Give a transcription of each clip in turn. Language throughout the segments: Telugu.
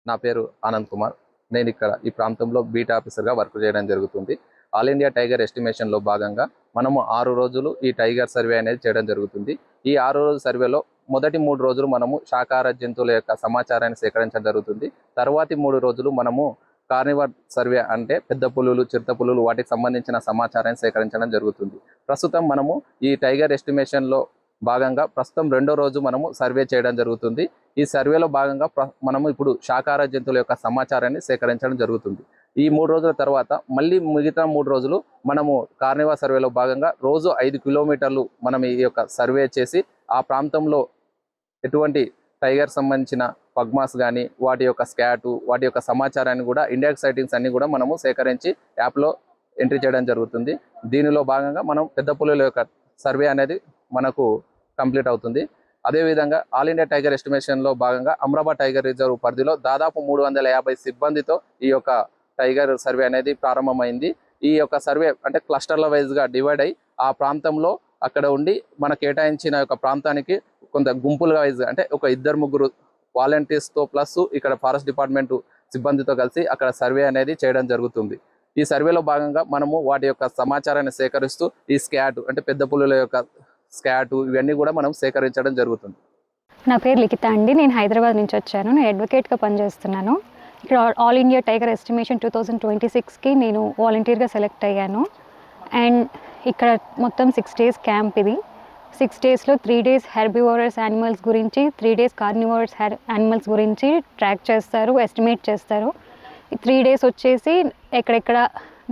నా పేరు ఆనంద్ కుమార్. నేను ఇక్కడ ఈ ప్రాంతంలో బీట్ ఆఫీసర్గా వర్క్ చేయడం జరుగుతుంది. ఆల్ ఇండియా టైగర్ ఎస్టిమేషన్లో భాగంగా మనము 6 రోజులు ఈ టైగర్ సర్వే అనేది చేయడం జరుగుతుంది. ఈ 6 రోజుల సర్వేలో మొదటి 3 రోజులు మనము శాకాహార జంతువుల యొక్క సమాచారాన్ని సేకరించడం జరుగుతుంది. తర్వాతి 3 రోజులు మనము కార్నివర్ సర్వే అంటే పెద్ద పులులు, చిరుత పులులు వాటికి సంబంధించిన సమాచారాన్ని సేకరించడం జరుగుతుంది. ప్రస్తుతం మనము ఈ టైగర్ ఎస్టిమేషన్లో భాగంగా ప్రస్తుతం 2వ రోజు మనము సర్వే చేయడం జరుగుతుంది. ఈ సర్వేలో భాగంగా మనము ఇప్పుడు శాకాహార జంతువుల యొక్క సమాచారాన్ని సేకరించడం జరుగుతుంది. ఈ 3 రోజుల తర్వాత మళ్ళీ మిగతా 3 రోజులు మనము కార్నివర్ సర్వేలో భాగంగా రోజు 5 కిలోమీటర్లు మనం ఈ యొక్క సర్వే చేసి ఆ ప్రాంతంలో ఎటువంటి టైగర్ సంబంధించిన పగ్మాస్ కానీ వాటి యొక్క స్కాటు వాటి యొక్క సమాచారాన్ని కూడా ఇండెక్స్ సైటింగ్స్ అన్ని కూడా మనము సేకరించి యాప్లో ఎంట్రీ చేయడం జరుగుతుంది. దీనిలో భాగంగా మనం పెద్ద పులుల యొక్క సర్వే అనేది మనకు కంప్లీట్ అవుతుంది. అదేవిధంగా ఆల్ ఇండియా టైగర్ ఎస్టిమేషన్లో భాగంగా అమ్రాబాద్ టైగర్ రిజర్వ్ పరిధిలో దాదాపు 350 సిబ్బందితో ఈ యొక్క టైగర్ సర్వే అనేది ప్రారంభమైంది. ఈ యొక్క సర్వే అంటే క్లస్టర్ల వైజ్గా డివైడ్ అయ్యి ఆ ప్రాంతంలో అక్కడ ఉండి మన కేటాయించిన యొక్క ప్రాంతానికి కొంత గుంపుల వైజ్గా అంటే ఒక 2-3 వాలంటీర్స్తో ప్లస్ ఇక్కడ ఫారెస్ట్ డిపార్ట్మెంట్ సిబ్బందితో కలిసి అక్కడ సర్వే అనేది చేయడం జరుగుతుంది. ఈ సర్వేలో భాగంగా మనము వాటి యొక్క సమాచారాన్ని సేకరిస్తూ ఈ స్కాట్ అంటే పెద్ద పులుల యొక్క స్కాటు ఇవన్నీ కూడా మనం సేకరించడం జరుగుతుంది. నా పేరు లిఖిత అండి. నేను హైదరాబాద్ నుంచి వచ్చాను. నేను అడ్వకేట్గా పనిచేస్తున్నాను. ఇక్కడ ఆల్ ఇండియా టైగర్ ఎస్టిమేషన్ 2026కి నేను వాలంటీర్గా సెలెక్ట్ అయ్యాను. అండ్ ఇక్కడ మొత్తం 6 days క్యాంప్ ఇది. 6 daysలో 3 days హెర్బివోరస్ యానిమల్స్ గురించి, 3 days కార్నివోరస్ యానిమల్స్ గురించి ట్రాక్ చేస్తారు, ఎస్టిమేట్ చేస్తారు. ఈ 3 days వచ్చేసి ఎక్కడెక్కడ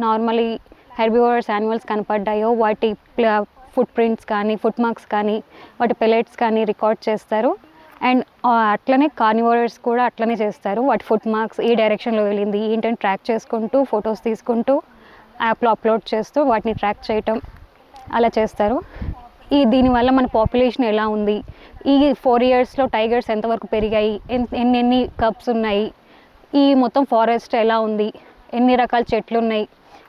నార్మలీ హెర్బివోరస్ యానిమల్స్ కనపడ్డాయో వాటి ఫుట్ ప్రింట్స్ కానీ, ఫుట్ మార్క్స్ కానీ, వాటి పెలెట్స్ కానీ రికార్డ్ చేస్తారు. అండ్ అట్లనే కార్నివోరస్ కూడా అట్లనే చేస్తారు. వాటి ఫుట్ మార్క్స్ ఏ డైరెక్షన్లో వెళ్ళింది ఏంటని ట్రాక్ చేసుకుంటూ ఫొటోస్ తీసుకుంటూ యాప్లో అప్లోడ్ చేస్తూ వాటిని ట్రాక్ చేయటం అలా చేస్తారు. దీనివల్ల మన పాపులేషన్ ఎలా ఉంది, ఈ 4 yearsలో టైగర్స్ ఎంతవరకు పెరిగాయి, ఎన్ని కప్స్ ఉన్నాయి, ఈ మొత్తం ఫారెస్ట్ ఎలా ఉంది, ఎన్ని రకాల చెట్లు ఉన్నాయి,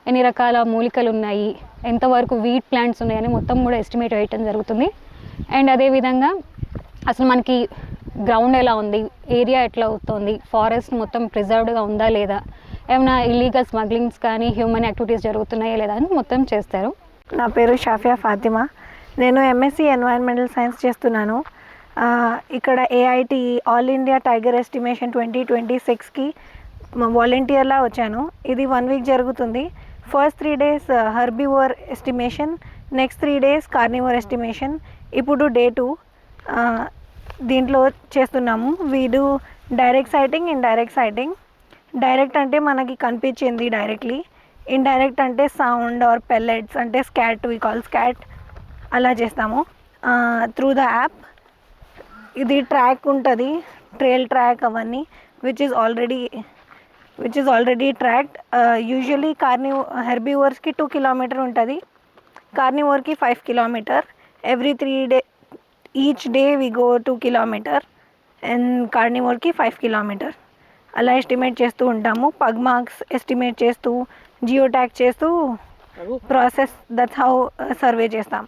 ఎన్ని రకాల మూలికలు ఉన్నాయి, ఎంతవరకు వీట్ ప్లాంట్స్ ఉన్నాయని మొత్తం కూడా ఎస్టిమేట్ వేయటం జరుగుతుంది. అండ్ అదేవిధంగా అసలు మనకి గ్రౌండ్ ఎలా ఉంది, ఏరియా ఎట్లా అవుతుంది, ఫారెస్ట్ మొత్తం ప్రిజర్వ్డ్గా ఉందా లేదా, ఏమైనా ఇల్లీగల్ స్మగ్లింగ్స్ కానీ హ్యూమన్ యాక్టివిటీస్ జరుగుతున్నాయా లేదా అని మొత్తం చేస్తారు. నా పేరు షాఫియా ఫాతిమా. నేను ఎంఎస్సి ఎన్వైరన్మెంటల్ సైన్స్ చేస్తున్నాను. ఇక్కడ AIT all India tiger estimation 2026కి వాలంటీర్లా వచ్చాను. ఇది 1 week జరుగుతుంది. First 3 days herbivore estimation, next 3 days carnivore estimation. ఇప్పుడు Day 2 దీంట్లో చేస్తున్నాము. We do direct sighting, indirect sighting. Direct అంటే మనకి కనిపించింది డైరెక్ట్లీ, ఇండైరెక్ట్ అంటే సౌండ్ ఆర్ పెల్లెట్స్ అంటే స్కాట్, వి కాల్ స్కాట్, అలా చేస్తాము త్రూ ద యాప్. ఇది ట్రాక్ ఉంటుంది, ట్రైల్ ట్రాక్ అవన్నీ which is already tracked. Usually హెర్బివోర్స్కి 2 kilometers ఉంటుంది, కార్నివోర్కి 5 kilometers. Every 3 days each day we go 2 kilometers and కార్నివోర్కి 5 kilometers. అలా ఎస్టిమేట్ చేస్తూ ఉంటాము. పగ్ మార్క్స్ ఎస్టిమేట్ చేస్తూ, జియో ట్యాగ్ చేస్తూ ప్రాసెస్, దట్స్ హౌ సర్వే చేస్తాం.